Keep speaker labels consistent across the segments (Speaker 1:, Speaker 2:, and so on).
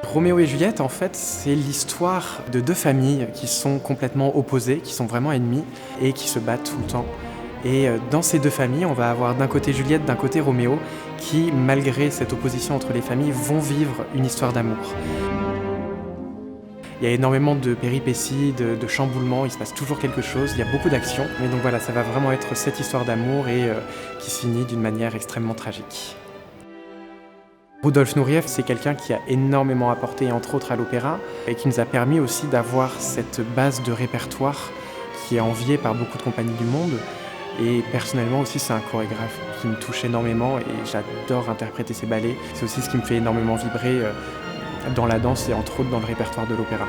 Speaker 1: Roméo et Juliette, en fait, c'est l'histoire de deux familles qui sont complètement opposées, qui sont vraiment ennemies et qui se battent tout le temps. Et dans ces deux familles, on va avoir d'un côté Juliette, d'un côté Roméo, qui, malgré cette opposition entre les familles, vont vivre une histoire d'amour. Il y a énormément de péripéties, de chamboulements, il se passe toujours quelque chose, il y a beaucoup d'action. Mais donc voilà, ça va vraiment être cette histoire d'amour et qui se finit d'une manière extrêmement tragique. Rudolf Nureyev, c'est quelqu'un qui a énormément apporté, entre autres à l'opéra, et qui nous a permis aussi d'avoir cette base de répertoire qui est enviée par beaucoup de compagnies du monde. Et personnellement aussi, c'est un chorégraphe qui me touche énormément et j'adore interpréter ses ballets. C'est aussi ce qui me fait énormément vibrer dans la danse et entre autres dans le répertoire de l'opéra.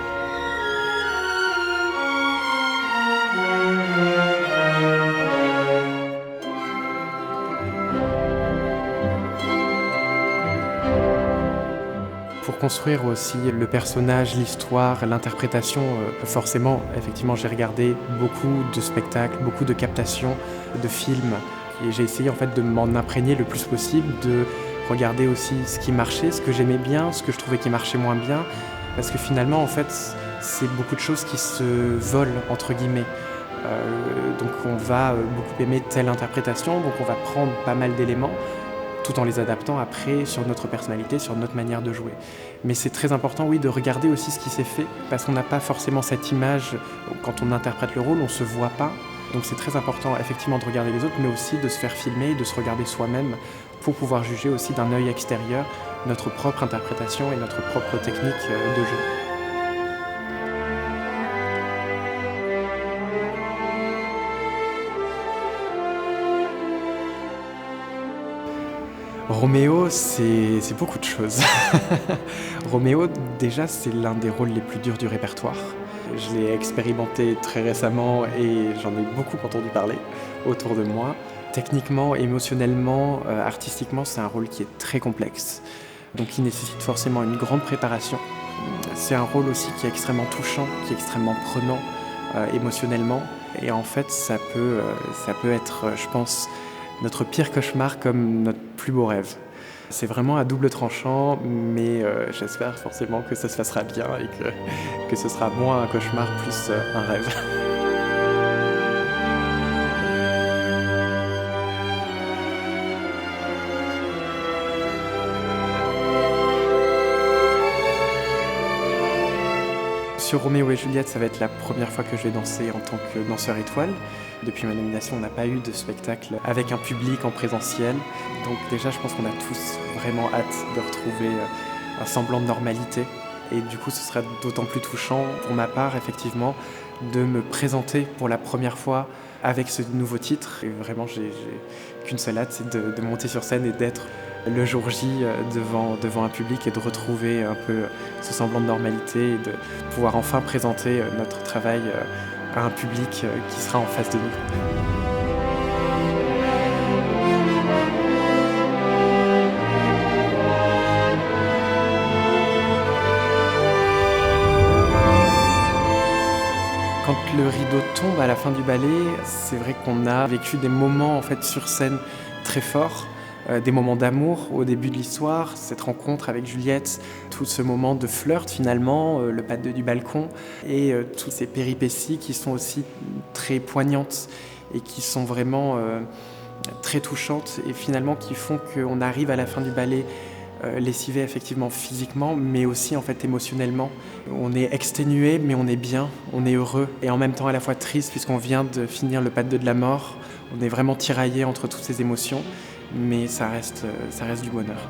Speaker 1: Pour construire aussi le personnage, l'histoire, l'interprétation, forcément, effectivement, j'ai regardé beaucoup de spectacles, beaucoup de captations, de films. Et j'ai essayé en fait de m'en imprégner le plus possible, de regarder aussi ce qui marchait, ce que j'aimais bien, ce que je trouvais qui marchait moins bien. Parce que finalement, en fait, c'est beaucoup de choses qui se volent, entre guillemets. Donc on va beaucoup aimer telle interprétation, donc on va prendre pas mal d'éléments, tout en les adaptant après sur notre personnalité, sur notre manière de jouer. Mais c'est très important, oui, de regarder aussi ce qui s'est fait, parce qu'on n'a pas forcément cette image, quand on interprète le rôle, on ne se voit pas. Donc c'est très important, effectivement, de regarder les autres, mais aussi de se faire filmer, de se regarder soi-même, pour pouvoir juger aussi d'un œil extérieur notre propre interprétation et notre propre technique de jeu. Roméo, c'est beaucoup de choses. Roméo, déjà, c'est l'un des rôles les plus durs du répertoire. Je l'ai expérimenté très récemment et j'en ai beaucoup entendu parler autour de moi. Techniquement, émotionnellement, artistiquement, c'est un rôle qui est très complexe, donc qui nécessite forcément une grande préparation. C'est un rôle aussi qui est extrêmement touchant, qui est extrêmement prenant émotionnellement. Et en fait, ça peut être, je pense, notre pire cauchemar comme notre plus beau rêve. C'est vraiment à double tranchant, mais j'espère forcément que ça se passera bien et que ce sera moins un cauchemar, plus un rêve. Sur Roméo et Juliette, ça va être la première fois que je vais danser en tant que danseur étoile. Depuis ma nomination, on n'a pas eu de spectacle avec un public en présentiel. Donc déjà, je pense qu'on a tous vraiment hâte de retrouver un semblant de normalité. Et du coup, ce sera d'autant plus touchant pour ma part, effectivement, de me présenter pour la première fois avec ce nouveau titre. Et vraiment, j'ai qu'une seule hâte, c'est de monter sur scène et d'être le jour J devant un public et de retrouver un peu ce semblant de normalité et de pouvoir enfin présenter notre travail à un public qui sera en face de nous. Quand le rideau tombe à la fin du ballet, c'est vrai qu'on a vécu des moments en fait sur scène très forts, des moments d'amour au début de l'histoire, cette rencontre avec Juliette, tout ce moment de flirt finalement, le pas du balcon et toutes ces péripéties qui sont aussi très poignantes et qui sont vraiment très touchantes et finalement qui font qu'on arrive à la fin du ballet lessivé effectivement physiquement, mais aussi en fait émotionnellement. On est exténué, mais on est bien, on est heureux, et en même temps à la fois triste puisqu'on vient de finir le pas de la mort. On est vraiment tiraillé entre toutes ces émotions, mais ça reste du bonheur.